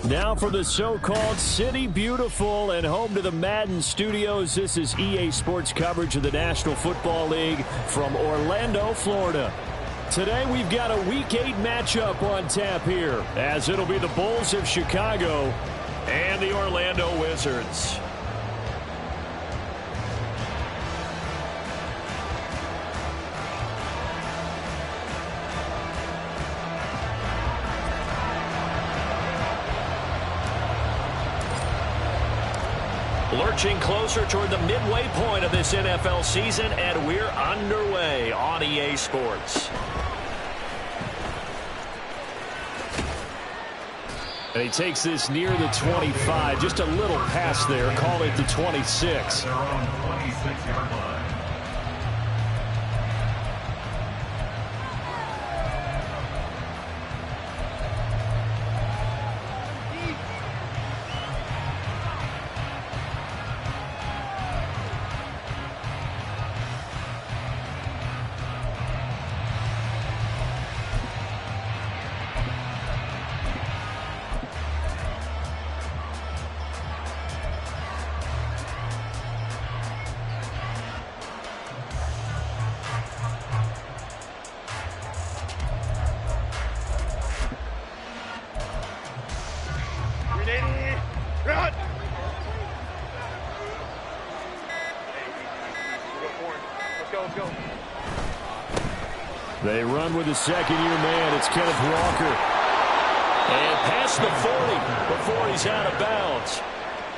Now for the so-called City Beautiful and home to the Madden Studios. This is EA Sports coverage of the National Football League from Orlando, Florida. Today we've got a Week 8 matchup on tap here, as it'll be the Bulls of Chicago and the Orlando Wizards. Lurching closer toward the midway point of this NFL season, and we're underway on EA Sports. And he takes this near the 25, just a little pass there, call it the 26. They're on 26-yard line. They run with the second-year man. It's Kenneth Walker. And past the 40 before he's out of bounds.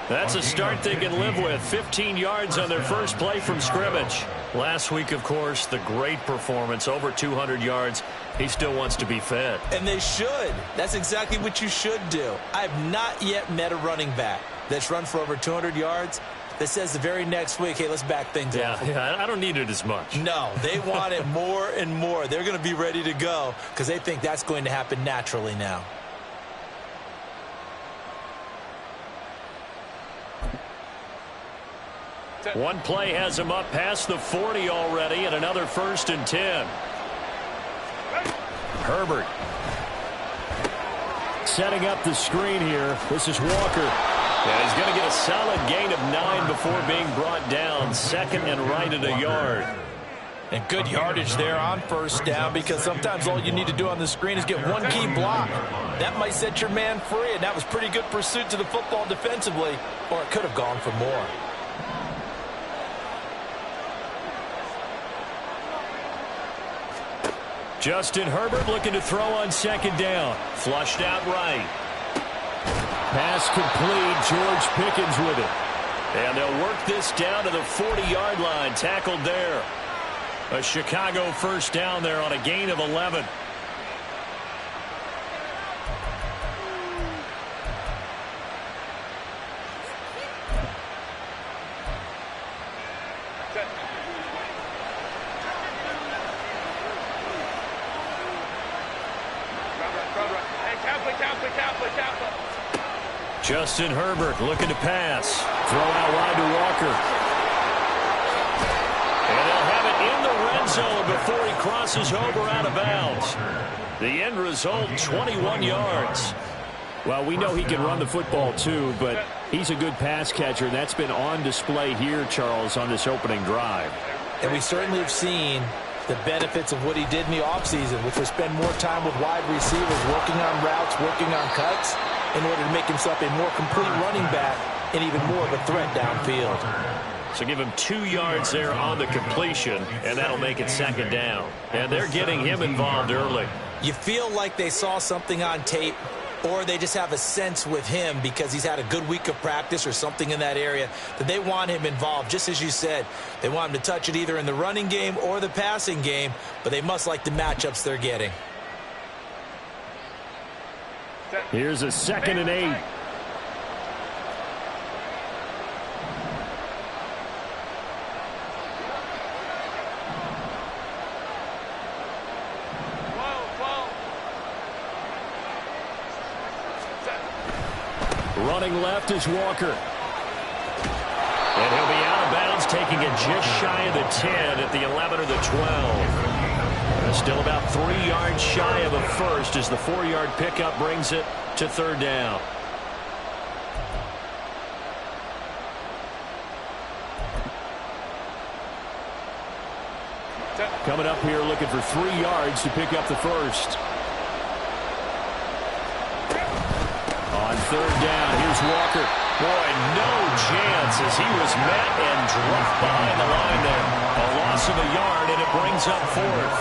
That's a start they can live with. 15 yards on their first play from scrimmage. Last week, of course, the great performance, over 200 yards. He still wants to be fed. And they should. That's exactly what you should do. I have not yet met a running back that's run for over 200 yards that says the very next week, hey, let's back things up. Yeah, I don't need it as much. No, they want it more and more. They're going to be ready to go because they think that's going to happen naturally now. One play has him up past the 40 already, and another 1st and 10. Herbert setting up the screen here. This is Walker. And he's going to get a solid gain of 9 before being brought down. Second and right at a yard. And good yardage there on first down, because sometimes all you need to do on the screen is get one key block. That might set your man free, and that was pretty good pursuit to the football defensively, or it could have gone for more. Justin Herbert looking to throw on second down. Flushed out right. Pass complete. George Pickens with it. And they'll work this down to the 40-yard line. Tackled there. A Chicago first down there on a gain of 11. Justin Herbert looking to pass. Throw out wide to Walker. And they'll have it in the red zone before he crosses over out of bounds. The end result, 21 yards. Well, we know he can run the football too, but he's a good pass catcher. And that's been on display here, Charles, on this opening drive. And we certainly have seen the benefits of what he did in the offseason, which was spend more time with wide receivers, working on routes, working on cuts, in order to make himself a more complete running back and even more of a threat downfield. So give him 2 yards there on the completion, and that'll make it second down. And they're getting him involved early. You feel like they saw something on tape, or they just have a sense with him because he's had a good week of practice or something in that area that they want him involved. Just as you said, they want him to touch it either in the running game or the passing game, but they must like the matchups they're getting. Here's a 2nd and 8. Running left is Walker. And he'll be out of bounds, taking it just shy of the 10 at the 11 or the 12. Still about 3 yards shy of a first as the 4-yard pickup brings it to third down. Coming up here looking for 3 yards to pick up the first. On third down, here's Walker. Boy, no chance as he was met and dropped behind the line there. A loss of a yard, and it brings up fourth.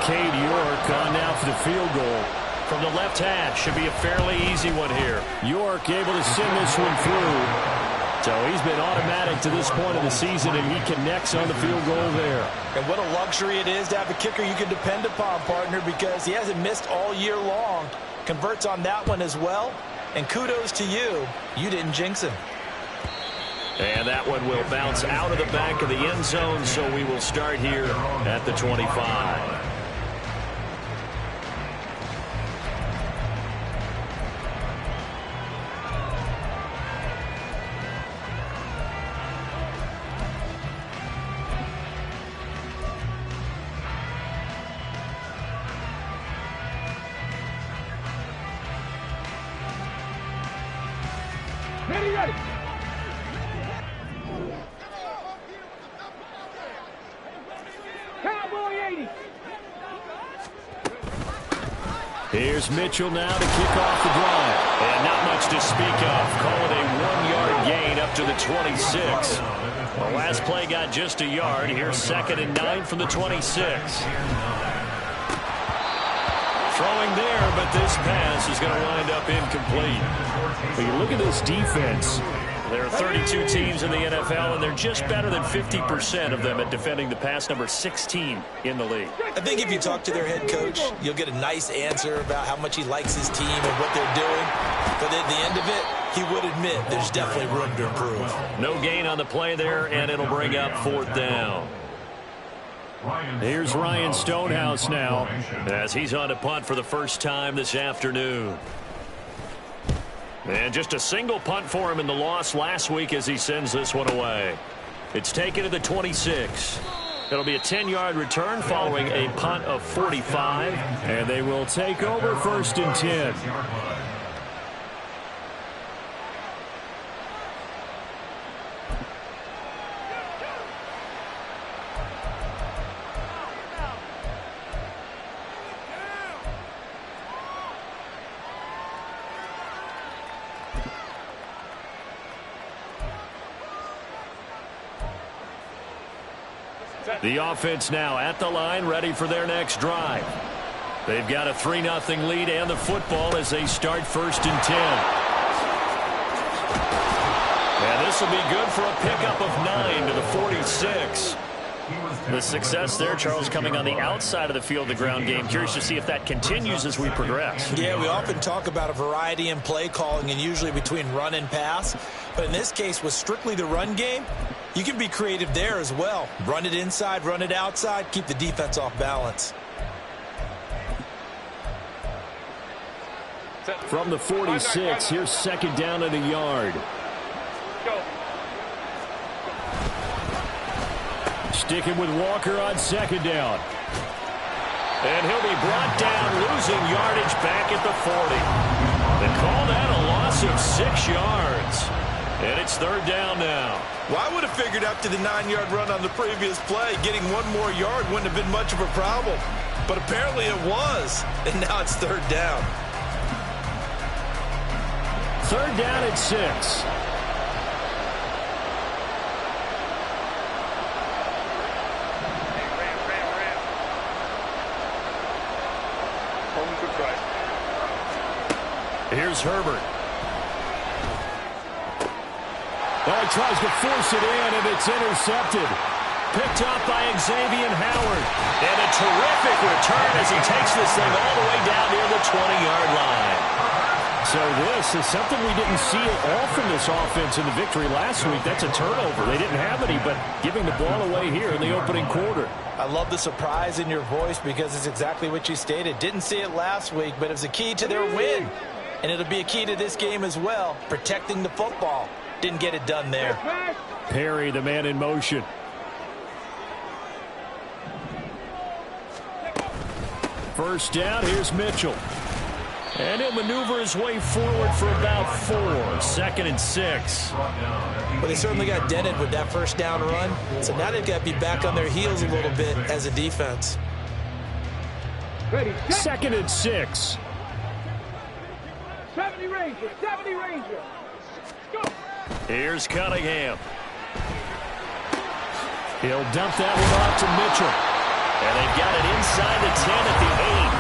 Cade York on now for the field goal. From the left hash, should be a fairly easy one here. York able to send this one through. So he's been automatic to this point of the season, and he connects on the field goal there. And what a luxury it is to have a kicker you can depend upon, partner, because he hasn't missed all year long. Converts on that one as well. And kudos to you. You didn't jinx him. And that one will bounce out of the back of the end zone, so we will start here at the 25. Ready. Cowboy 80. Here's Mitchell now to kick off the drive. And not much to speak of. Call it a 1-yard gain up to the 26. The last play got just a yard. Here's 2nd and 9 from the 26. Throwing there, but this pass is going to wind up incomplete. But you look at this defense. There are 32 teams in the NFL, and they're just better than 50% of them at defending the pass, number 16 in the league. I think if you talk to their head coach, you'll get a nice answer about how much he likes his team and what they're doing. But at the end of it, he would admit there's definitely room to improve. No gain on the play there, and it'll bring up 4th down. Here's Ryan Stonehouse now as he's on to punt for the first time this afternoon. And just a single punt for him in the loss last week as he sends this one away. It's taken to the 26. It'll be a 10-yard return following a punt of 45. And they will take over 1st and 10. The offense now at the line, ready for their next drive. They've got a 3-0 lead and the football as they start 1st and 10. And this will be good for a pickup of 9 to the 46. The success there, Charles, coming on the outside of the field, the ground game. Curious to see if that continues as we progress. Yeah, we often talk about a variety in play calling and usually between run and pass. But in this case, with strictly the run game, you can be creative there as well. Run it inside, run it outside, keep the defense off balance. From the 46, here's 2nd down and a yard. Go. Sticking with Walker on 2nd down. And he'll be brought down, losing yardage back at the 40. They call that a loss of 6 yards. And it's 3rd down now. Well, I would have figured up to the 9-yard run on the previous play. Getting 1 more yard wouldn't have been much of a problem. But apparently it was. And now it's 3rd down. 3rd down at 6. Here's Herbert. Oh, he tries to force it in, and it's intercepted. Picked up by Xavier Howard. And a terrific return as he takes this thing all the way down near the 20-yard line. So this is something we didn't see at all from this offense in the victory last week. That's a turnover. They didn't have any, but giving the ball away here in the opening quarter. I love the surprise in your voice because it's exactly what you stated. Didn't see it last week, but it was a key to their win. And it'll be a key to this game as well, protecting the football. Didn't get it done there. Perry, the man in motion. First down, here's Mitchell. And he'll maneuver his way forward for about 4. 2nd and 6. Well, they certainly got dented with that first down run. So now they've got to be back on their heels a little bit as a defense. Ready, set. 2nd and 6. 70 Ranger, 70 Ranger. Go. Here's Cunningham. He'll dump that one off to Mitchell. And they've got it inside the 10 at the 8.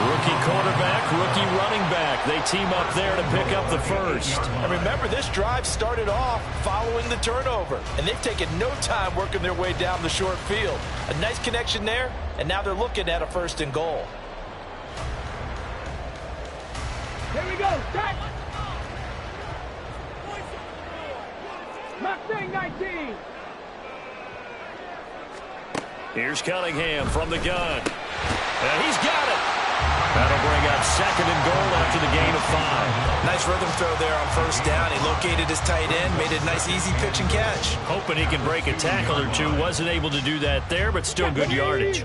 Rookie quarterback, rookie running back. They team up there to pick up the first. And remember, this drive started off following the turnover. And they've taken no time working their way down the short field. A nice connection there, and now they're looking at a 1st and goal. Here we go, set. Mustang 19. Here's Cunningham from the gun. And he's got it. That'll bring up 2nd and goal after the gain of 5. Nice rhythm throw there on 1st down. He located his tight end, made it a nice easy pitch and catch. Hoping he can break a tackle or two. Wasn't able to do that there, but still good yardage.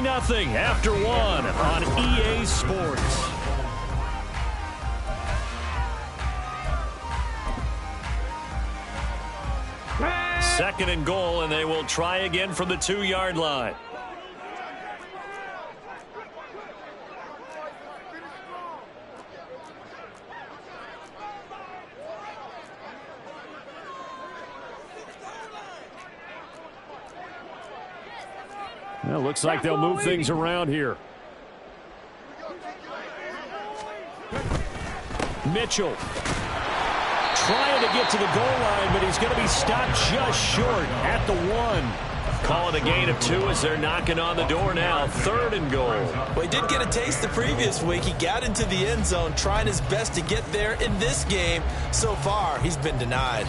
Nothing after 1 on EA Sports. Second and goal, and they will try again from the 2-yard line. Well, looks like they'll move things around here. Mitchell trying to get to the goal line, but he's going to be stopped just short at the 1. Call it a gain of 2 as they're knocking on the door now. 3rd and goal. Well, he did get a taste the previous week. He got into the end zone trying his best to get there in this game. So far, he's been denied.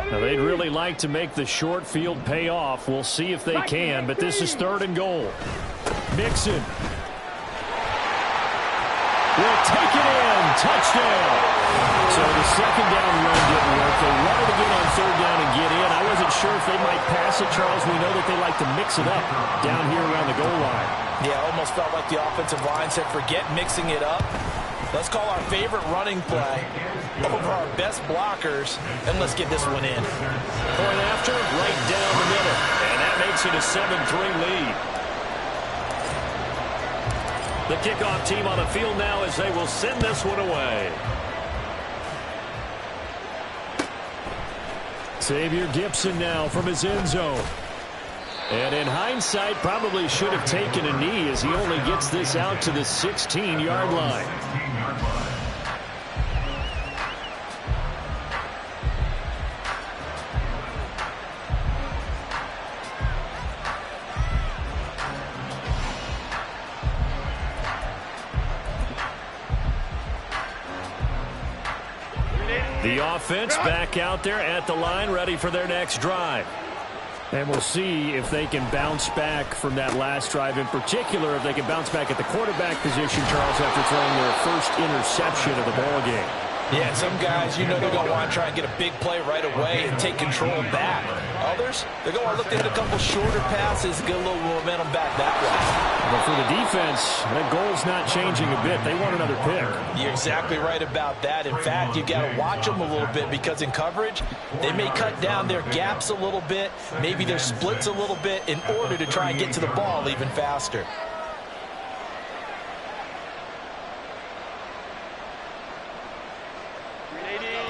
Now, they'd really like to make the short field pay off. We'll see if they can, but this is 3rd and goal. Mixon will take it in. Touchdown. So the 2nd down run didn't work. They wanted to get on 3rd down and get in. I wasn't sure if they might pass it, Charles. We know that they like to mix it up down here around the goal line. Yeah, almost felt like the offensive line said, forget mixing it up. Let's call our favorite running play over our best blockers, and let's get this one in. Point after, right down the middle. And that makes it a 7-3 lead. The kickoff team on the field now as they will send this one away. Xavier Gibson now from his end zone. And in hindsight, probably should have taken a knee as he only gets this out to the 16-yard line. The offense back out there at the line, ready for their next drive. And we'll see if they can bounce back from that last drive. In particular, if they can bounce back at the quarterback position, Charles, after throwing their first interception of the ball game. Yeah, some guys, you know, they're going to want to try and get a big play right away and take control back. Others, they're going to look to hit a couple shorter passes, get a little momentum back that way. But for the defense, that goal's not changing a bit. They want another pick. You're exactly right about that. In fact, you've got to watch them a little bit because in coverage, they may cut down their gaps a little bit, maybe their splits a little bit in order to try and get to the ball even faster.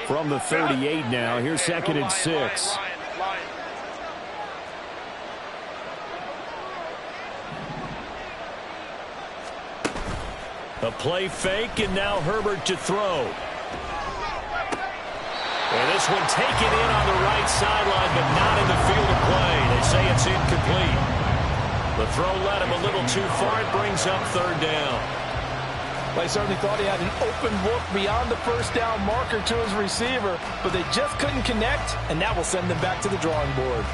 From the 38 now, here's 2nd and 6. A play fake, and now Herbert to throw. And this one taken in on the right sideline, but not in the field of play. They say it's incomplete. The throw led him a little too far. It brings up 3rd down. Well, he certainly thought he had an open look beyond the first down marker to his receiver, but they just couldn't connect, and that will send them back to the drawing board.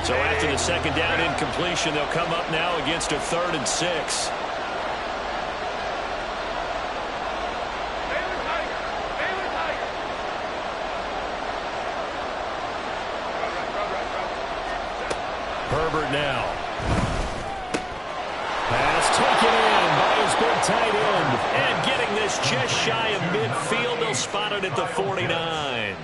So after the second down incompletion, they'll come up now against a 3rd and 6. Herbert now. Pass taken in by his big tight end. And getting this just shy of midfield, they'll spot it at the 49.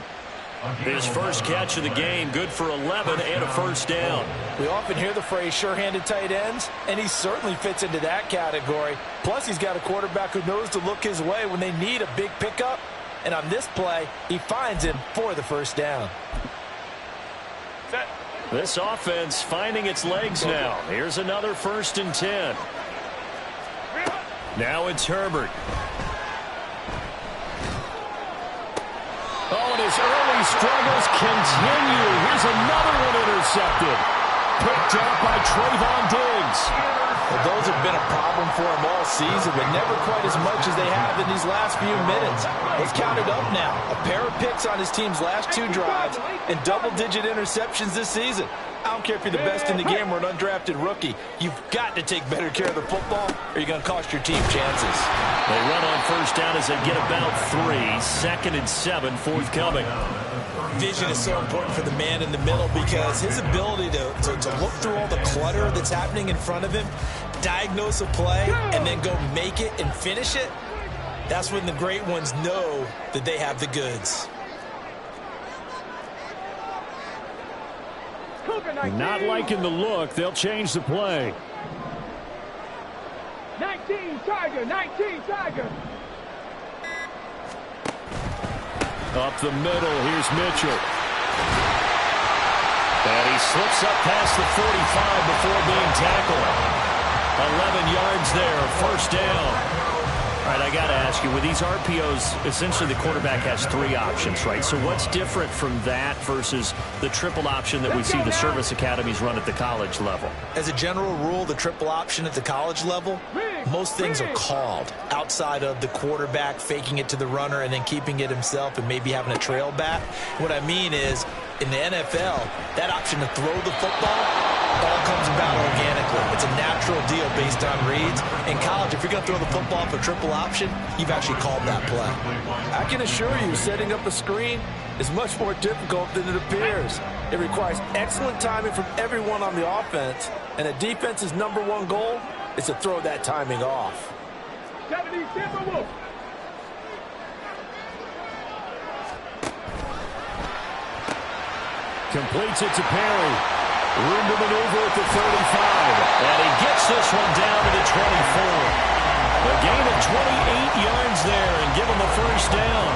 His first catch of the game, good for 11 and a first down. We often hear the phrase sure-handed tight ends, and he certainly fits into that category. Plus, he's got a quarterback who knows to look his way when they need a big pickup. And on this play, he finds him for the first down. This offense finding its legs now. Here's another 1st and 10. Now it's Herbert. Oh, and his early struggles continue. Here's another one intercepted. Picked up by Trayvon Diggs. Well, those have been a problem for him all season, but never quite as much as they have in these last few minutes. Let's count it up now. A pair of picks on his team's last 2 drives and double-digit interceptions this season. I don't care if you're the best in the game or an undrafted rookie. You've got to take better care of the football or you're going to cost your team chances. They run on first down as they get about 3. 2nd and 7 forthcoming. Vision is so important for the man in the middle because his ability to look through all the clutter that's happening in front of him, diagnose a play, and then go make it and finish it, that's when the great ones know that they have the goods. Not liking the look. They'll change the play. 19 Tiger, 19 Tiger. Up the middle, here's Mitchell. And he slips up past the 45 before being tackled. 11 yards there, first down. All right, I got to ask you, with these RPOs, essentially the quarterback has 3 options, right? So what's different from that versus the triple option that we see the service academies run at the college level? As a general rule, the triple option at the college level, most things are called outside of the quarterback faking it to the runner and then keeping it himself and maybe having a trail back. What I mean is, in the NFL, that option to throw the football all comes about organically. It's a natural deal based on reads. In college, if you're going to throw the football for triple option, you've actually called that play. I can assure you, setting up a screen is much more difficult than it appears. It requires excellent timing from everyone on the offense, and a defense's #1 goal is to throw that timing off. 70 Timberwolves. Completes it to Perry. Room to maneuver at the 35. And he gets this one down to the 24. A gain of 28 yards there and give him a first down.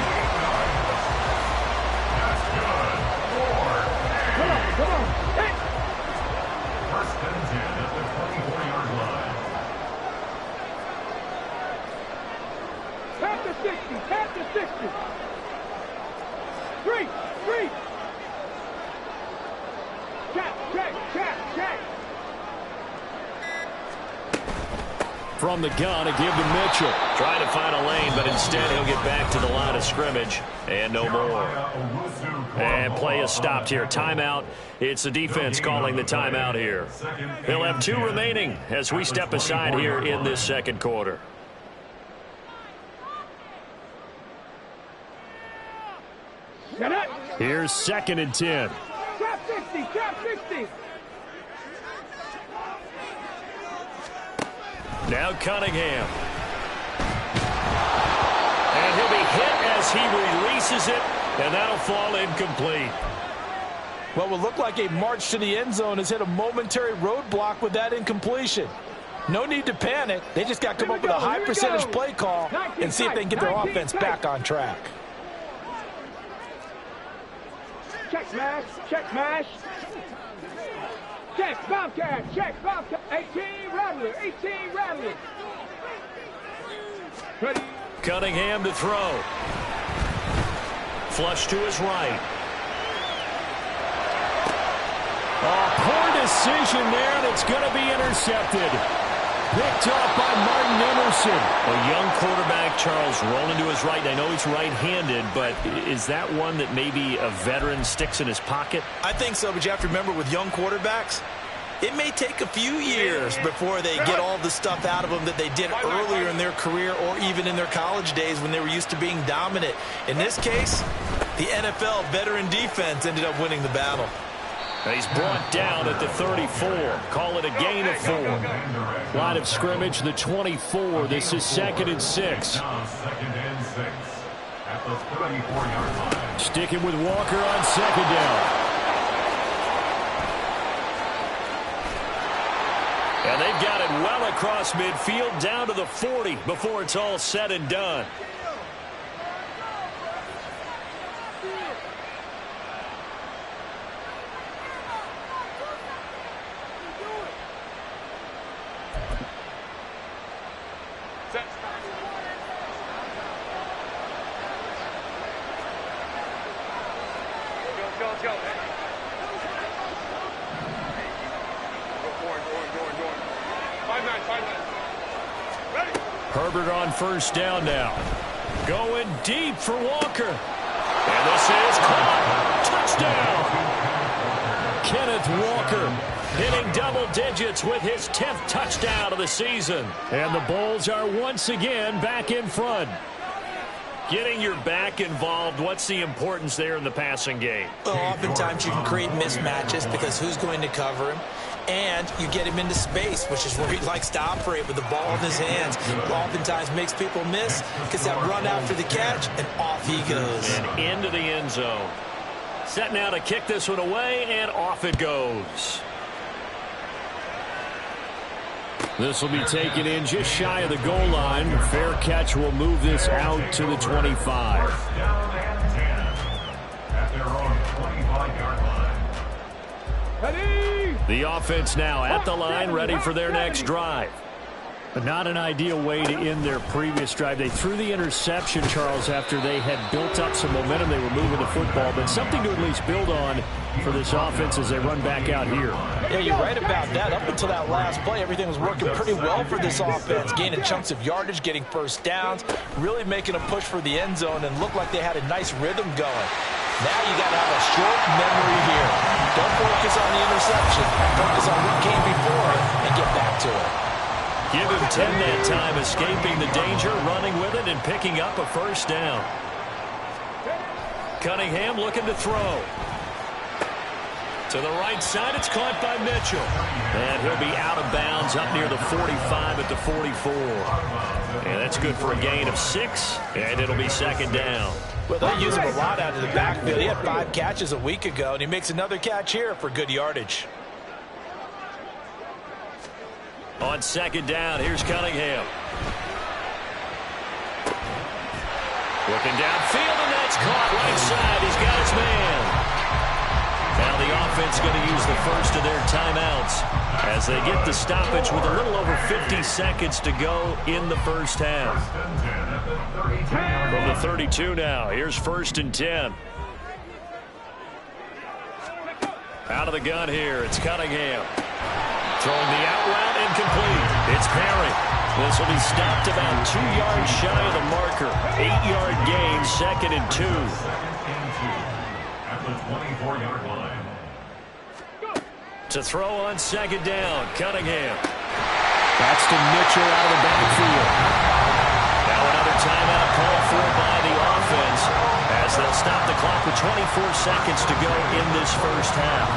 Come on. Hey. 1st and 10 at the 24-yard line. Tap to 60. Tap to 60. 3. Check. From the gun, a give to Mitchell. Trying to find a lane, but instead he'll get back to the line of scrimmage. And no more. And play is stopped here. Timeout. It's the defense calling the timeout here. They'll have 2 remaining as we step aside here in this second quarter. Here's 2nd and 10. Tap 60. Now Cunningham. And he'll be hit as he releases it, and that'll fall incomplete. What will look like a march to the end zone has hit a momentary roadblock with that incompletion. No need to panic. They just got to come up with a high percentage play call and see if they can get their offense back on track. Check smash. Check Bobcat. 18 Rattler. Ready. Cunningham to throw. Flush to his right. Oh, poor decision there, and it's going to be intercepted. Picked off by Martin Emerson. A young quarterback, Charles, rolling to his right. I know he's right-handed, but is that one that maybe a veteran sticks in his pocket? I think so, but you have to remember with young quarterbacks, it may take a few years before they get all the stuff out of them that they did earlier in their career or even in their college days when they were used to being dominant. In this case, the NFL veteran defense ended up winning the battle. He's brought down at the 34. Call it a gain of 4. Line of scrimmage, the 24. This is 2nd and 6. Now 2nd and 6 at the 34-yard line. Sticking with Walker on 2nd down. And they've got it well across midfield down to the 40 before it's all said and done. Herbert on 1st down now. Going deep for Walker. And this is caught. Touchdown. Kenneth Walker hitting double digits with his 10th touchdown of the season. And the Bulls are once again back in front. Getting your back involved, what's the importance there in the passing game? Well, oftentimes you can create mismatches because who's going to cover him? And you get him into space, which is where he likes to operate with the ball in his hands. Oftentimes makes people miss, gets that run after the catch, and off he goes. And into the end zone. Set now to kick this one away, and off it goes. This will be taken in just shy of the goal line. Fair catch will move this out to the 25. 1st down and 10 at their own 25-yard line. Ready? The offense now at the line, ready for their next drive. But not an ideal way to end their previous drive. They threw the interception, Charles, after they had built up some momentum. They were moving the football, but something to at least build on for this offense as they run back out here. Yeah, you're right about that. Up until that last play, everything was working pretty well for this offense, gaining chunks of yardage, getting 1st downs, really making a push for the end zone, and looked like they had a nice rhythm going. Now you got to have a short memory here. Don't focus on the interception. Focus on what came before it and get back to it. Give him 10 that time, escaping the danger, running with it, and picking up a 1st down. Cunningham looking to throw. To the right side, it's caught by Mitchell. And he'll be out of bounds up near the 45 at the 44. And that's good for a gain of 6, and it'll be 2nd down. Well, they use him a lot out of the backfield. He had 5 catches a week ago, and he makes another catch here for good yardage. On 2nd down, here's Cunningham. Looking downfield, and that's caught right side. He's got his man. Now the offense going to use the first of their timeouts as they get the stoppage with a little over 50 seconds to go in the 1st half. From the 32 now, here's 1st and 10. Out of the gun here, it's Cunningham. Throwing the out route, incomplete. It's Perry. This will be stopped about 2 yards shy of the marker. 8-yard gain, 2nd and 2. At the 24-yard line. To throw on 2nd down, Cunningham. That's to Mitchell out of the backfield. Now another timeout called for by the offense as they'll stop the clock with 24 seconds to go in this 1st half.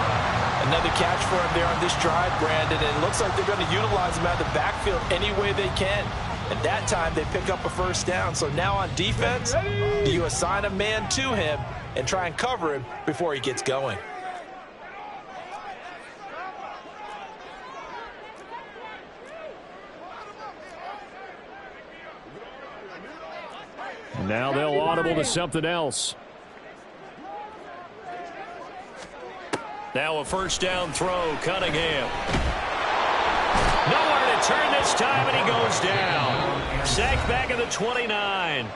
Another catch for him there on this drive, Brandon, and it looks like they're going to utilize him out of the backfield any way they can. At that time, they pick up a 1st down. So now on defense, do you assign a man to him and try and cover him before he gets going? Now they'll audible to something else. Now a 1st down throw, Cunningham. Nowhere to turn this time, and he goes down. Sacked back at the 29.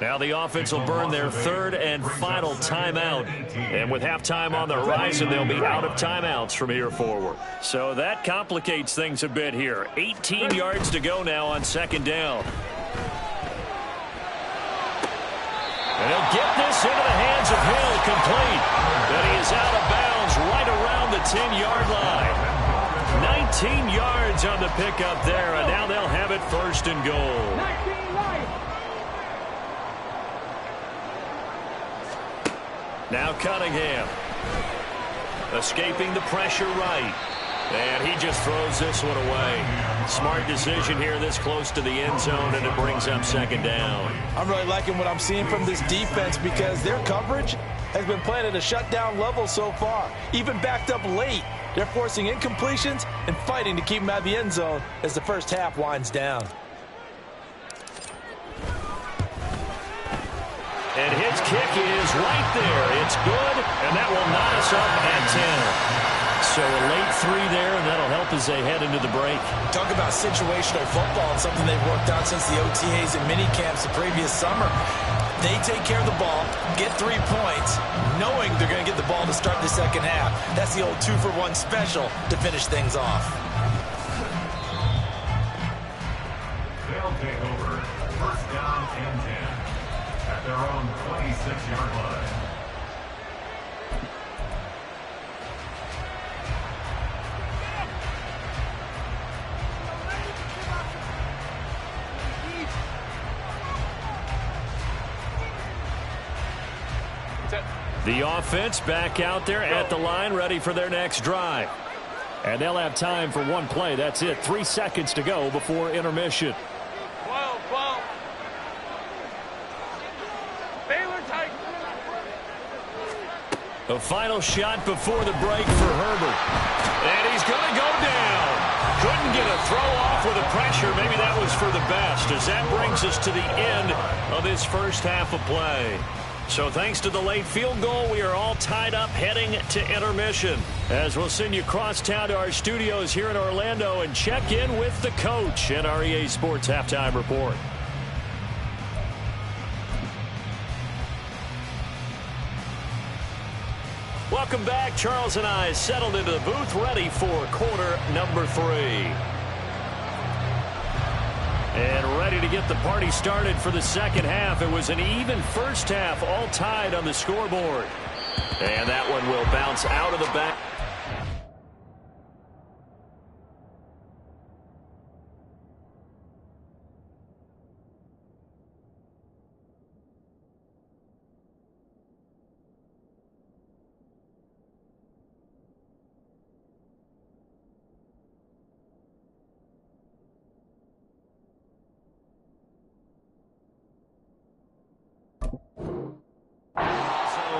Now the offense will burn their third and final timeout. And with halftime on the horizon, they'll be out of timeouts from here forward. So that complicates things a bit here. 18 yards to go now on second down. And he'll get this into the hands of Hill, complete. But he is out of bounds right around the 10-yard line. 19 yards on the pickup there, and now they'll have it first and goal. 19 right. Now Cunningham. Escaping the pressure right. And he just throws this one away. Smart decision here this close to the end zone, and it brings up second down. I'm really liking what I'm seeing from this defense because their coverage has been playing at a shutdown level so far. Even backed up late, they're forcing incompletions and fighting to keep them out of the end zone as the first half winds down. And his kick is right there. It's good, and that will knot us up at 10. So a late three there, and that'll help as they head into the break. Talk about situational football, and something they've worked on since the OTAs and mini camps the previous summer. They take care of the ball, get 3 points, knowing they're going to get the ball to start the second half. That's the old 2-for-1 special to finish things off. They'll take over first down and 10 at their own 26-yard line. The offense back out there at the line, ready for their next drive. And they'll have time for one play. That's it. 3 seconds to go before intermission. 12. Baylor tight. The final shot before the break for Herbert. And he's going to go down. Couldn't get a throw off with the pressure. Maybe that was for the best, as that brings us to the end of this first half of play. So thanks to the late field goal, we are all tied up heading to intermission, as we'll send you across town to our studios here in Orlando and check in with the coach in our EA Sports Halftime Report. Welcome back. Charles and I settled into the booth, ready for quarter number 3. And ready to get the party started for the second half. It was an even first half, all tied on the scoreboard. And that one will bounce out of the back.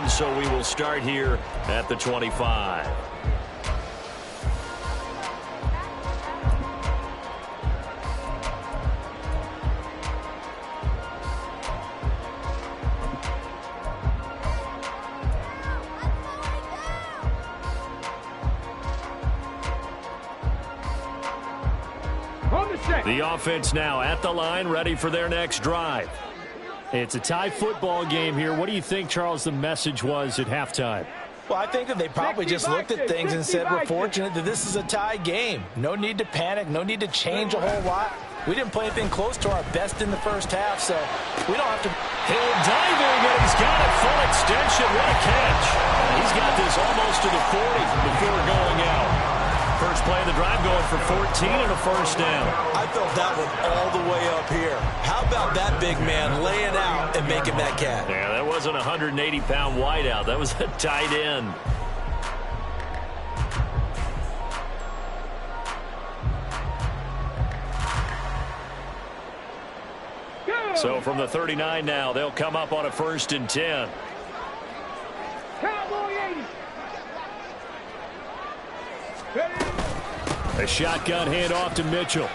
So we will start here at the 25. The offense now at the line, ready for their next drive. It's a tie football game here. What do you think, Charles, the message was at halftime? Well, I think that they probably just looked at things and said, we're fortunate that this is a tie game. No need to panic. No need to change a whole lot. We didn't play anything close to our best in the first half, so we don't have to. Hill diving, and he's got it full extension. What a catch. He's got this almost to the 40 before going out. First play of the drive, going for 14 and a first down. I felt that one all the way up here. How about that big man laying out and making that catch? Yeah, that wasn't a 180-pound wideout. That was a tight end. So from the 39 now, they'll come up on a 1st and 10. Cowboy 80. A shotgun handoff to Mitchell.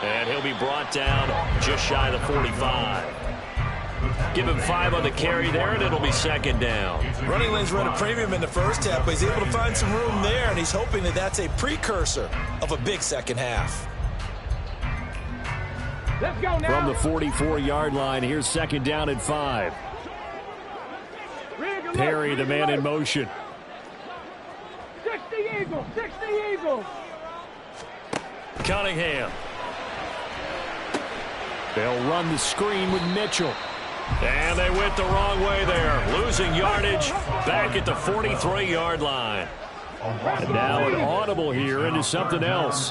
And he'll be brought down just shy of the 45. Give him 5 on the carry there, and it'll be second down. Running lanes run a premium in the first half, but he's able to find some room there, and he's hoping that that's a precursor of a big second half. Let's go now. From the 44-yard line, here's second down and 5. Perry, the man in motion. 60 Eagles, 60 Eagles. Cunningham. They'll run the screen with Mitchell. And they went the wrong way there. Losing yardage back at the 43-yard line. And now an audible here into something else.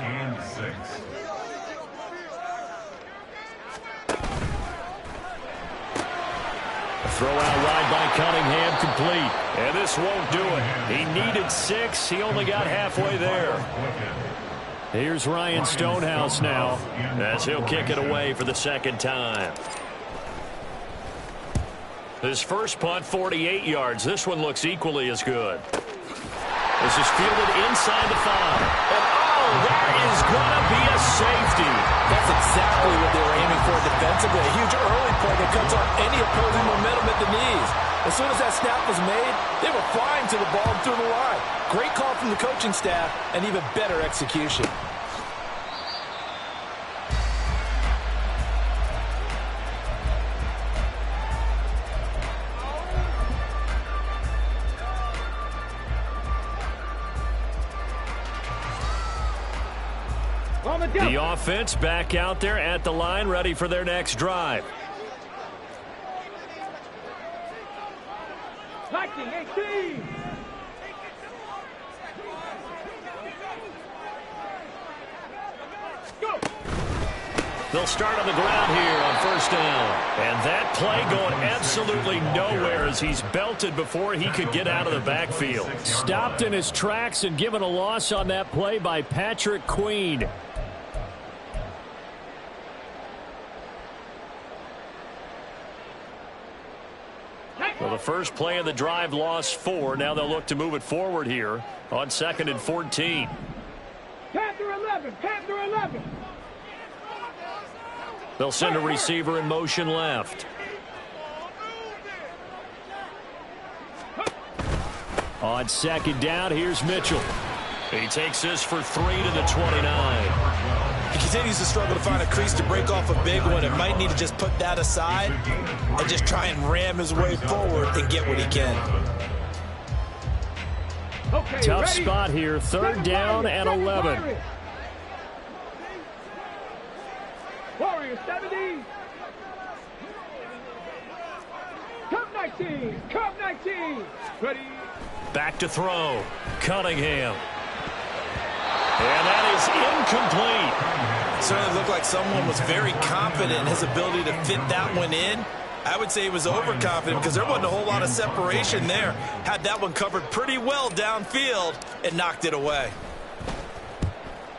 Throw out wide by Cunningham, complete. And this won't do it. He needed 6. He only got halfway there. Here's Ryan Stonehouse now, as he'll kick it away for the second time. His first punt, 48 yards. This one looks equally as good. This is fielded inside the 5. And that is going to be a safety. That's exactly what they were aiming for defensively. A huge early play that cuts off any opposing momentum at the knees. As soon as that snap was made, they were flying to the ball through the line. Great call from the coaching staff and even better execution. The offense back out there at the line, ready for their next drive. 19-18. Go. They'll start on the ground here on first down. And that play going absolutely nowhere as he's belted before he could get out of the backfield. Stopped in his tracks and given a loss on that play by Patrick Queen. Well, the first play of the drive lost 4. Now they'll look to move it forward here on 2nd and 14. Panther 11, Panther 11. They'll send a receiver in motion left. On second down, here's Mitchell. He takes this for 3 to the 29. He continues to struggle to find a crease to break off a big one and might need to just put that aside and just try and ram his way forward and get what he can. Okay, tough ready? Spot here, 3rd down and 11. Warriors 70. Cup 19, Cup 19. Ready? Back to throw. Cunningham. And that is incomplete. It certainly looked like someone was very confident in his ability to fit that one in. I would say he was overconfident because there wasn't a whole lot of separation there. Had that one covered pretty well downfield and knocked it away.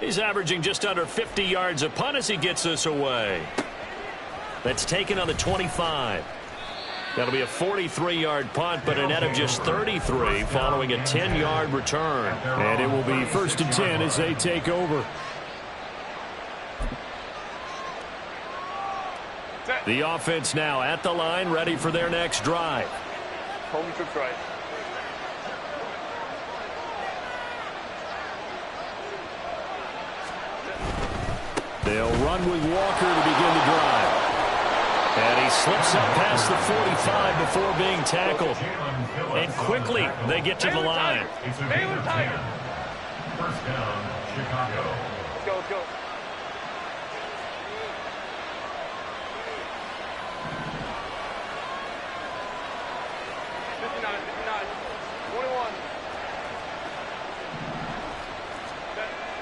He's averaging just under 50 yards a punt as he gets this away. That's taken on the 25. That'll be a 43-yard punt, but a net of just 33 following a 10-yard return. And it will be 1st and 10 as they take over. The offense now at the line, ready for their next drive. Homie trips right. They'll run with Walker to begin the drive. And he slips up past the 45 before being tackled. And quickly they get to the line. Baylor Tiger. First down, Chicago. Let's go, let's go.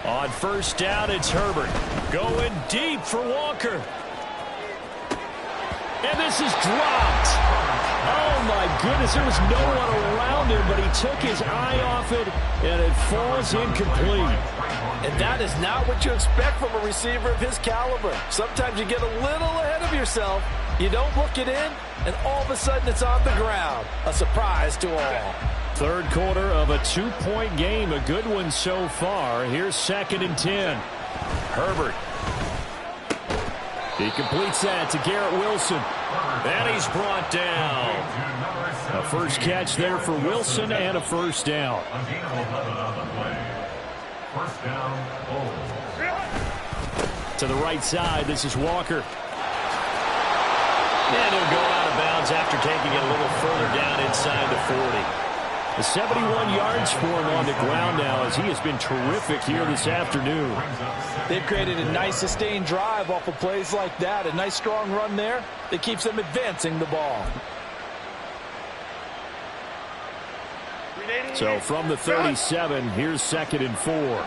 On first down, it's Herbert. Going deep for Walker. And this is dropped. Oh, my goodness. There was no one around him, but he took his eye off it, and it falls incomplete. And that is not what you expect from a receiver of his caliber. Sometimes you get a little ahead of yourself. You don't look it in, and all of a sudden it's on the ground. A surprise to all. Third quarter of a 2-point game. A good one so far. Here's 2nd and 10. Herbert. He completes that to Garrett Wilson. And he's brought down. A first catch there for Wilson and a first down. First down, To the right side, this is Walker. And he'll go out of bounds after taking it a little further down inside the 40. The 71 yards for him on the ground now as he has been terrific here this afternoon. They've created a nice sustained drive off of plays like that. A nice strong run there that keeps them advancing the ball. So from the 37, here's 2nd and 4.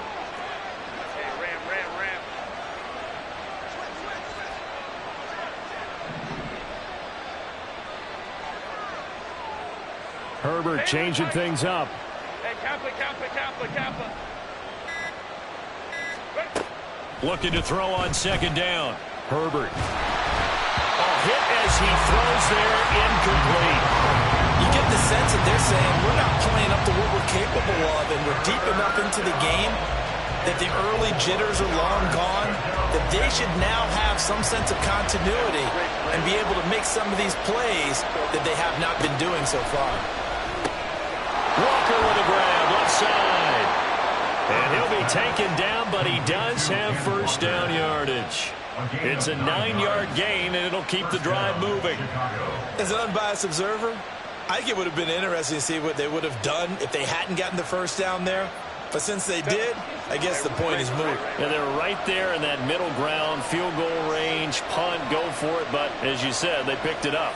Herbert changing things up. Hey, Kappa. Looking to throw on 2nd down. Herbert. A hit as he throws there, incomplete. You get the sense that they're saying we're not playing up to what we're capable of, and we're deep enough into the game that the early jitters are long gone, that they should now have some sense of continuity and be able to make some of these plays that they have not been doing so far. Walker with a grab, left side. And he'll be taken down, but he does have first down yardage. It's a 9-yard gain, and it'll keep the drive moving. As an unbiased observer, I think it would have been interesting to see what they would have done if they hadn't gotten the first down there. But since they did, I guess the point is moot. Yeah, they're right there in that middle ground, field goal range, punt, go for it. But as you said, they picked it up.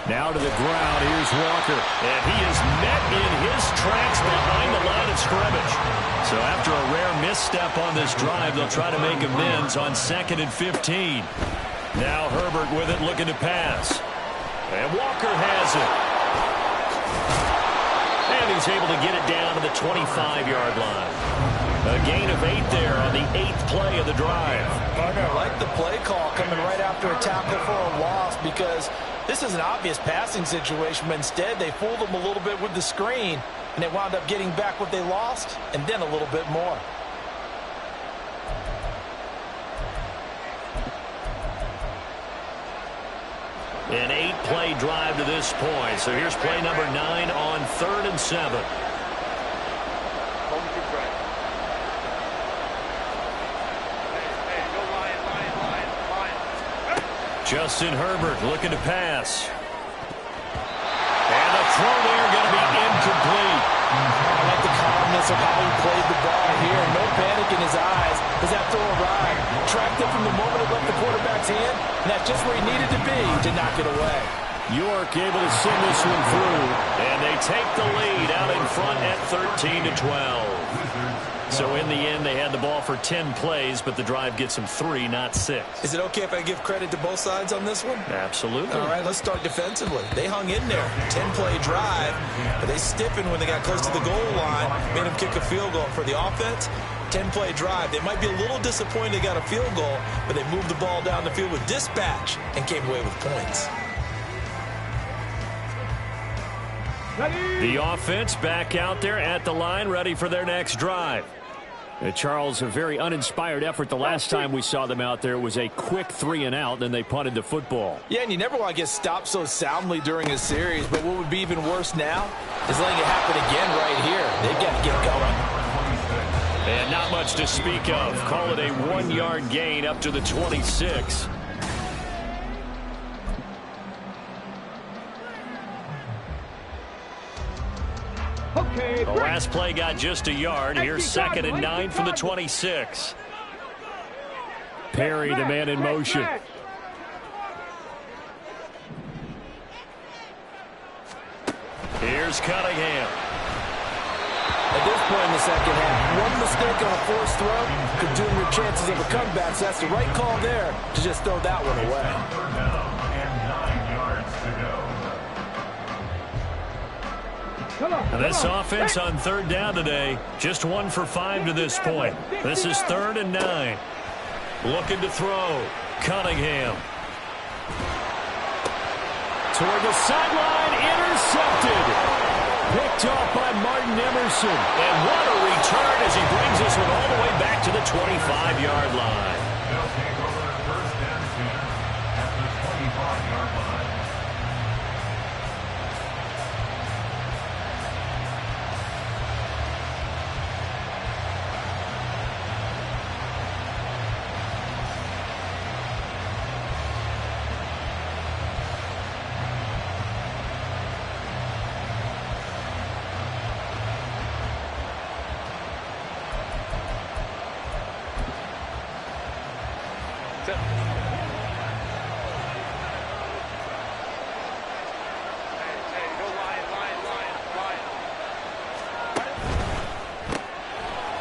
Now to the ground, here's Walker. And he is met in his tracks behind the line of scrimmage. So after a rare misstep on this drive, they'll try to make amends on 2nd and 15. Now Herbert with it, looking to pass. And Walker has it. And he's able to get it down to the 25-yard line. A gain of 8 there on the 8th play of the drive. Partner, I like the play call coming right after a tackle for a loss, because this is an obvious passing situation, but instead they fooled them a little bit with the screen, and they wound up getting back what they lost and then a little bit more. An 8-play drive to this point. So here's play number 9 on 3rd and 7. Justin Herbert looking to pass. And the throw there going to be incomplete. I like the calmness of how he played the ball here. No panic in his eyes as that throw arrived. Tracked it from the moment it left the quarterback's hand, and that's just where he needed to be to knock it away. York able to send this one through, and they take the lead out in front at 13-12. So in the end, they had the ball for 10 plays, but the drive gets them 3, not 6. Is it okay if I give credit to both sides on this one? Absolutely. All right, let's start defensively. They hung in there. 10-play drive, but they stiffened when they got close to the goal line, made them kick a field goal. For the offense, 10-play drive. They might be a little disappointed they got a field goal, but they moved the ball down the field with dispatch and came away with points. The offense back out there at the line, ready for their next drive. Charles, a very uninspired effort the last time we saw them out there. It was a quick 3-and-out, then they punted the football. Yeah, and you never want to get stopped so soundly during a series, but what would be even worse now is letting it happen again right here. They've got to get going. And not much to speak of. Call it a 1-yard gain up to the 26. Okay, The last play got just a yard. Here's 2nd and 9 from the 26. Perry, the man in motion. Here's Cunningham. At this point in the second half, one mistake on a forced throw could doom your chances of a comeback. So that's the right call there to just throw that one away. This offense on 3rd down today, just 1 for 5 to this point. This is 3rd and 9. Looking to throw. Cunningham. Toward the sideline, intercepted. Picked off by Martin Emerson. And what a return as he brings this one all the way back to the 25-yard line. They'll take over first and 10 at the 25-yard line.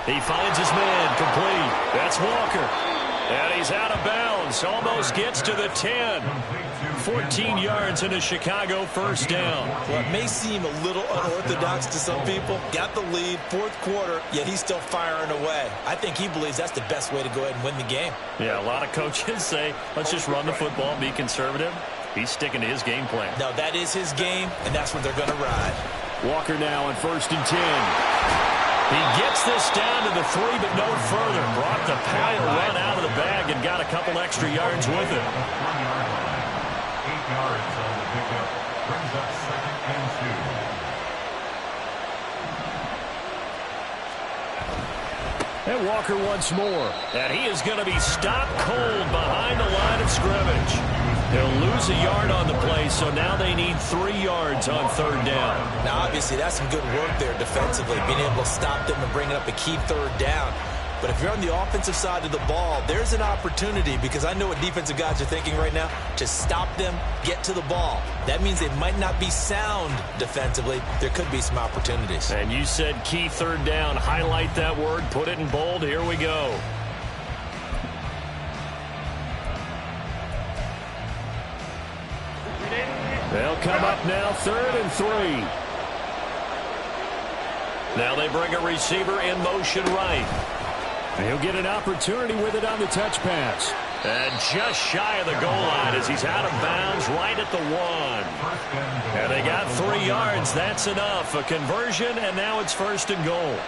He finds his man, complete. That's Walker. And he's out of bounds. Almost gets to the 10. 14 yards in a Chicago first down. Well, it may seem a little unorthodox to some people. Got the lead, fourth quarter, yet he's still firing away. I think he believes that's the best way to go ahead and win the game. Yeah, a lot of coaches say, let's just run the football and be conservative. He's sticking to his game plan. No, that is his game, and that's what they're going to ride. Walker now on 1st and 10. He gets this down to the 3, but no further. Brought the power run out of the bag and got a couple extra yards with it. 8 yards on the pickup. Brings up 2nd and 2. And Walker once more. And he is going to be stopped cold behind the line of scrimmage. He'll lose a yard on the play, so now they need 3 yards on 3rd down. Now, obviously, that's some good work there defensively, being able to stop them and bring up a key 3rd down. But if you're on the offensive side of the ball, there's an opportunity, because I know what defensive guys are thinking right now, to stop them, get to the ball. That means they might not be sound defensively. There could be some opportunities. And you said key 3rd down. Highlight that word. Put it in bold. Here we go. They'll come up now 3rd and 3. Now they bring a receiver in motion right. He'll get an opportunity with it on the touch pass. And just shy of the goal line as he's out of bounds right at the 1. And they got 3 yards. That's enough. A conversion, and now it's 1st and goal.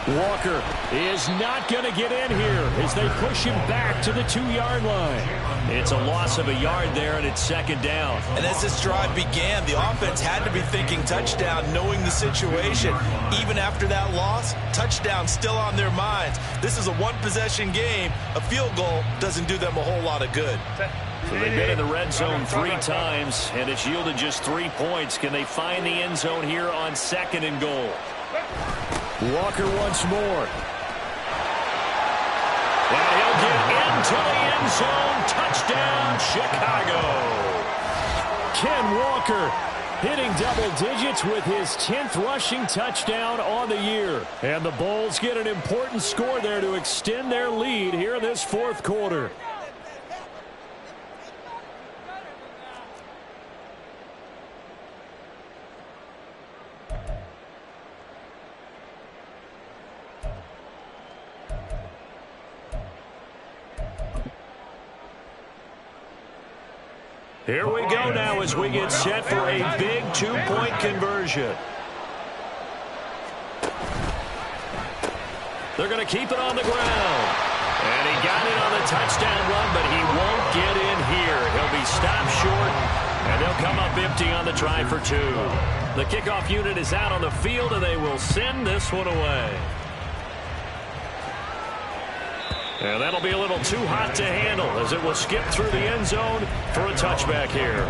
Walker is not going to get in here as they push him back to the 2-yard line. It's a loss of a yard there, and it's 2nd down. And as this drive began, the offense had to be thinking touchdown, knowing the situation. Even after that loss, touchdown still on their minds. This is a one-possession game. A field goal doesn't do them a whole lot of good. So they've been in the red zone 3 times, and it's yielded just 3 points. Can they find the end zone here on 2nd and goal? Walker once more. And he'll get into the end zone. Touchdown, Chicago. Ken Walker hitting double digits with his 10th rushing touchdown on the year. And the Bulls get an important score there to extend their lead here in this 4th quarter. Here we go now as we get set for a big 2-point conversion. They're going to keep it on the ground. And he got it on the touchdown run, but he won't get in here. He'll be stopped short, and they'll come up empty on the try for 2. The kickoff unit is out on the field, and they will send this one away. And that'll be a little too hot to handle as it will skip through the end zone for a touchback here.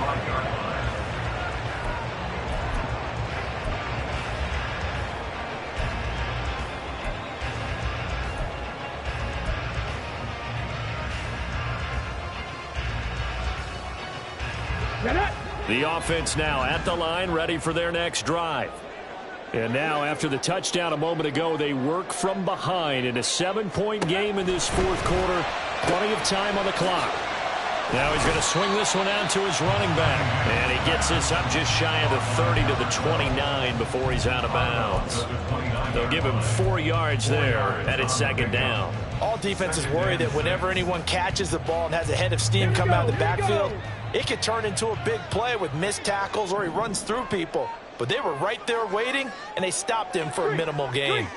The offense now at the line, ready for their next drive. And now, after the touchdown a moment ago, they work from behind in a 7-point game in this 4th quarter. Plenty of time on the clock. Now he's going to swing this one out to his running back. And he gets this up just shy of the 30 to the 29 before he's out of bounds. They'll give him 4 yards there, and it's 2nd down. All defenses worry that whenever anyone catches the ball and has a head of steam come out of the backfield, it could turn into a big play with missed tackles or he runs through people. But they were right there waiting, and they stopped him for a minimal gain.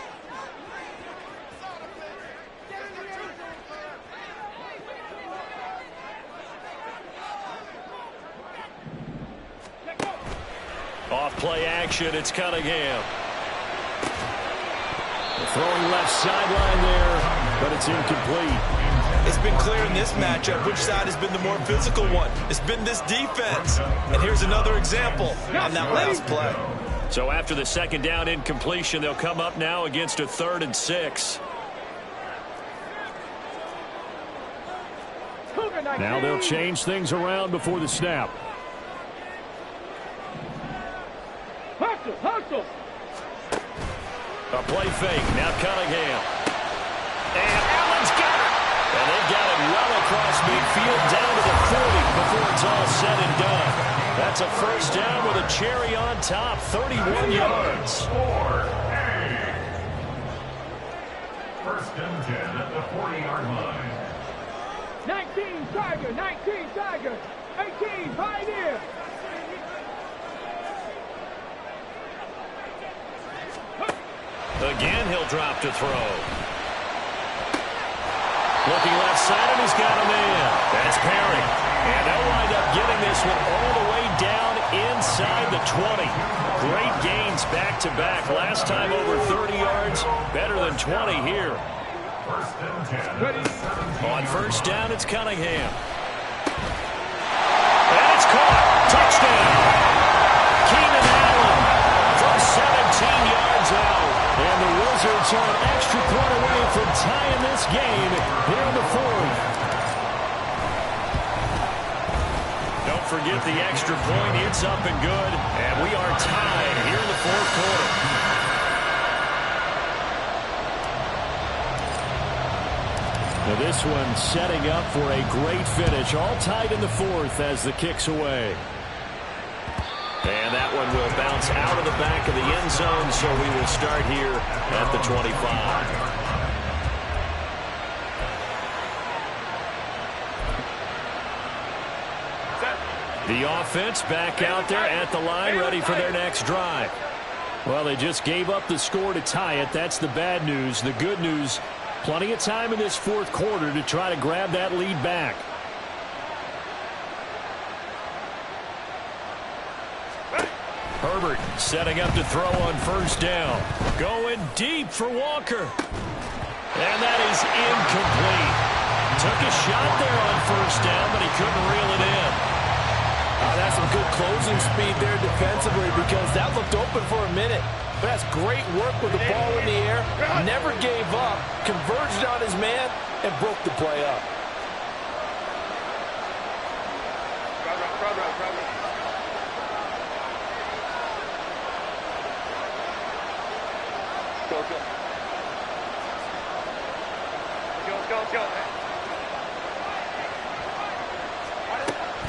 Off play action, it's Cunningham. Throwing left sideline there, but it's incomplete. It's been clear in this matchup which side has been the more physical one. It's been this defense. And here's another example on that last play. So after the 2nd down incompletion, they'll come up now against a 3rd and 6. Now they'll change things around before the snap. Hustle, hustle. A play fake. Now Cunningham. And Allen's got it. And they've got it well across midfield down to the 40 before it's all said and done. That's a first down with a cherry on top. 31 yards. First and 10 at the 40-yard line. 19 Tiger, 19 Tiger, 18 Pioneer. Again, he'll drop to throw. Looking left side, and he's got a man. That's Perry. And they'll wind up getting this one all the way down inside the 20. Great gains back-to-back. Last time over 30 yards, better than 20 here. First and 10. On first down, it's Cunningham. And it's caught. Touchdown. Keenan Allen from 17 yards out. And the Wizards are an extra point away from tying this game here in the fourth. Don't forget the extra point. It's up and good. And we are tied here in the fourth quarter. Now this one setting up for a great finish. All tied in the fourth as the kick's away. And that one will bounce out of the back of the end zone, so we will start here at the 25. The offense back out there at the line, ready for their next drive. Well, they just gave up the score to tie it. That's the bad news. The good news, plenty of time in this fourth quarter to try to grab that lead back. Herbert setting up to throw on first down. Going deep for Walker. And that is incomplete. Took a shot there on first down, but he couldn't reel it in. That's some good closing speed there defensively because that looked open for a minute. But that's great work with the ball in the air. Never gave up. Converged on his man and broke the play up.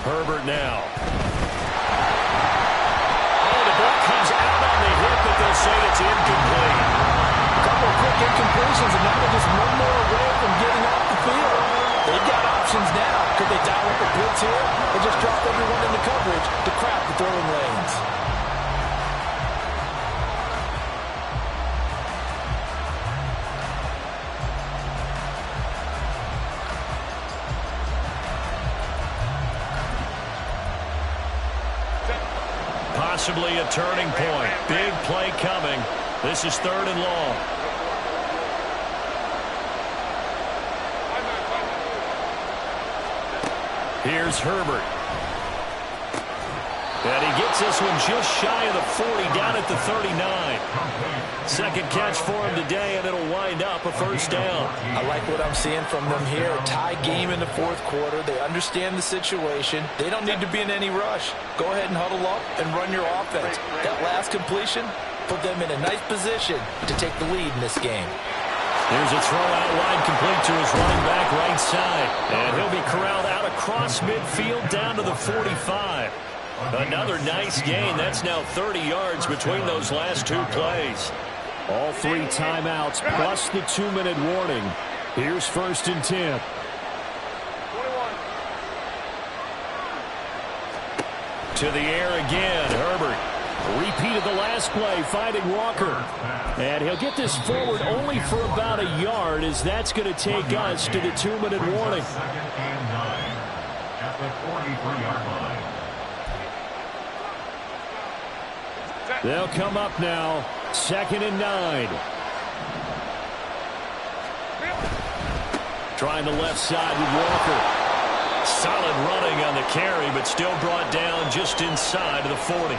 Herbert now. Oh, the ball comes out on the hip, but they'll say it's incomplete. A couple of quick incompletions, and now they're just one more away from getting off the field. They've got options now. Could they dial up a blitz here or just drop everyone into coverage to crack the throwing lanes? Possibly a turning point. Big play coming. This is third and long. Here's Herbert. And he gets this one just shy of the 40, down at the 39. Second catch for him today, and it'll wind up a first down. I like what I'm seeing from them here. Tie game in the fourth quarter. They understand the situation. They don't need to be in any rush. Go ahead and huddle up and run your offense. That last completion put them in a nice position to take the lead in this game. Here's a throw out wide, complete to his running back right side. And he'll be corralled out across midfield down to the 45. Another nice gain. That's now 30 yards between those last two plays. All three timeouts plus the 2-minute warning. Here's first and 10. To the air again, Herbert. Repeated the last play, finding Walker. And he'll get this forward only for about a yard, as that's going to take us to the 2-minute warning. Second and 9 at the 43-yard line. They'll come up now, 2nd and 9. Trying the left side with Walker. Solid running on the carry, but still brought down just inside of the 40.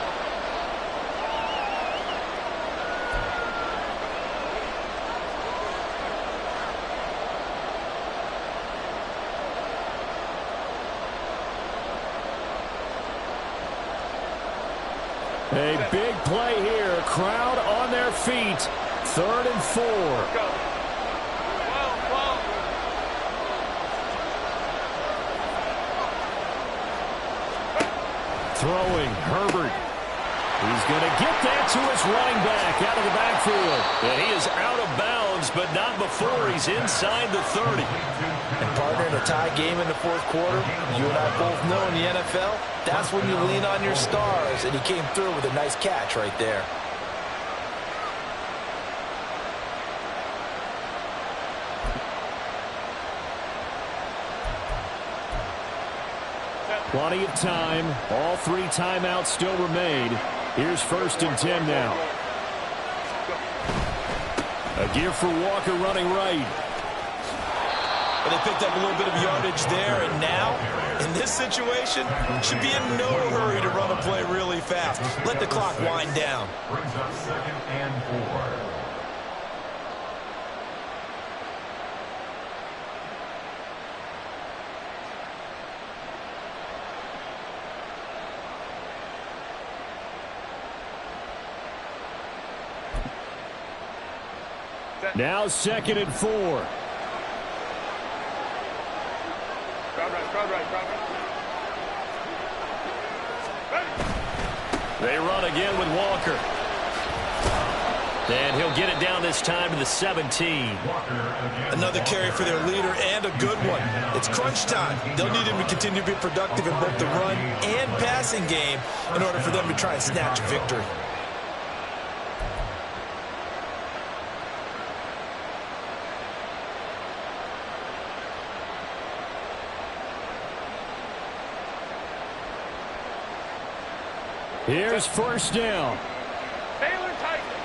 A big play here. Crowd on their feet. 3rd and 4. Go. Throwing, Herbert. He's going to get that to his running back out of the backfield. And he is out of bounds, but not before he's inside the 30. And partner, in a tie game in the 4th quarter, you and I both know in the NFL, that's when you lean on your stars. And he came through with a nice catch right there. Plenty of time. All 3 timeouts still remain. Here's 1st and 10 now. A give for Walker running right. But they picked up a little bit of yardage there, and now, in this situation, should be in no hurry to run a play really fast. Let the clock wind down. Brings up 2nd and 4. Now 2nd and 4. Crowd right. They run again with Walker. And he'll get it down this time to the 17. Another carry for their leader, and a good one. It's crunch time. They'll need him to continue to be productive in both the run and passing game in order for them to try and snatch victory. Here's 1st down. Baylor Titan.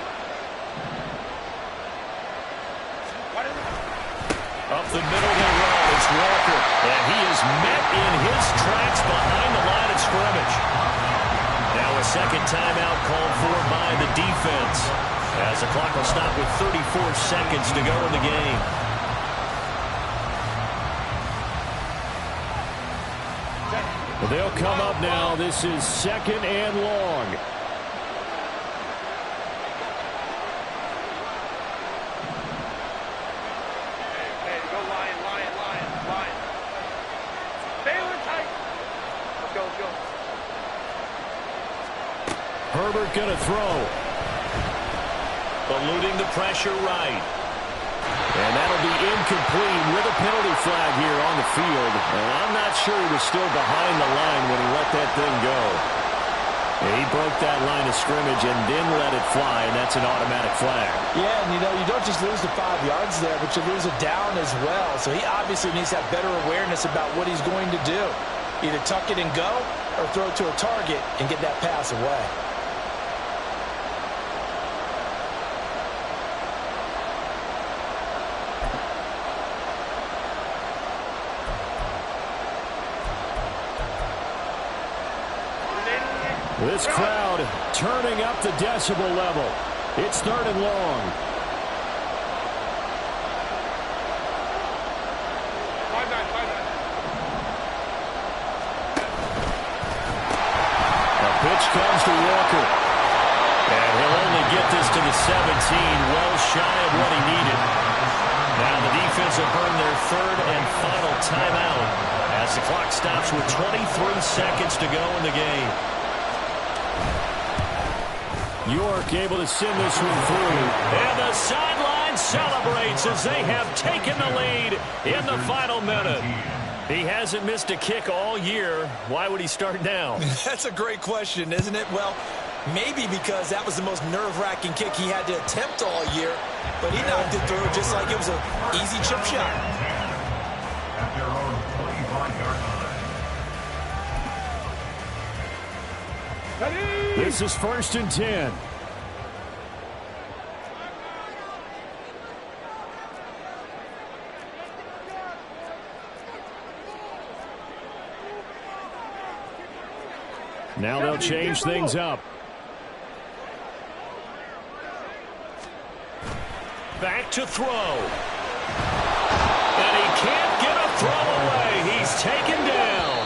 Up the middle they run. It's Walker. And he is met in his tracks behind the line of scrimmage. Now a 2nd timeout called for by the defense, as the clock will stop with 34 seconds to go in the game. They'll come up now. This is 2nd and long. Hey, go Lion. Baylor Titan. Let's go. Herbert going to throw. Eluding the pressure right. And that'll be incomplete with a penalty flag here on the field. And I'm not sure he was still behind the line when he let that thing go. And he broke that line of scrimmage and then let it fly, and that's an automatic flag. Yeah, and you don't just lose the 5 yards there, but you lose a down as well. So he obviously needs to have better awareness about what he's going to do. Either tuck it and go or throw it to a target and get that pass away. This crowd turning up the decibel level. It's 3rd and long. The pitch comes to Walker. And he'll only get this to the 17, well shy of what he needed. Now the defense will burn their 3rd and final timeout as the clock stops with 23 seconds to go in the game. York able to send this one through. And the sideline celebrates as they have taken the lead in the final minute. He hasn't missed a kick all year. Why would he start now? That's a great question, isn't it? Well, maybe because that was the most nerve-wracking kick he had to attempt all year. But he knocked it through just like it was an easy chip shot. At their own 25-yard line. This is 1st and 10. Now they'll change things up. Back to throw. And he can't get a throw away. He's taken down.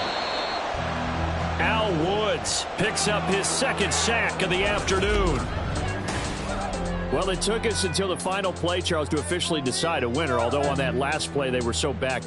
Al Wood Woods picks up his second sack of the afternoon. Well, it took us until the final play, Charles, to officially decide a winner, although on that last play they were so back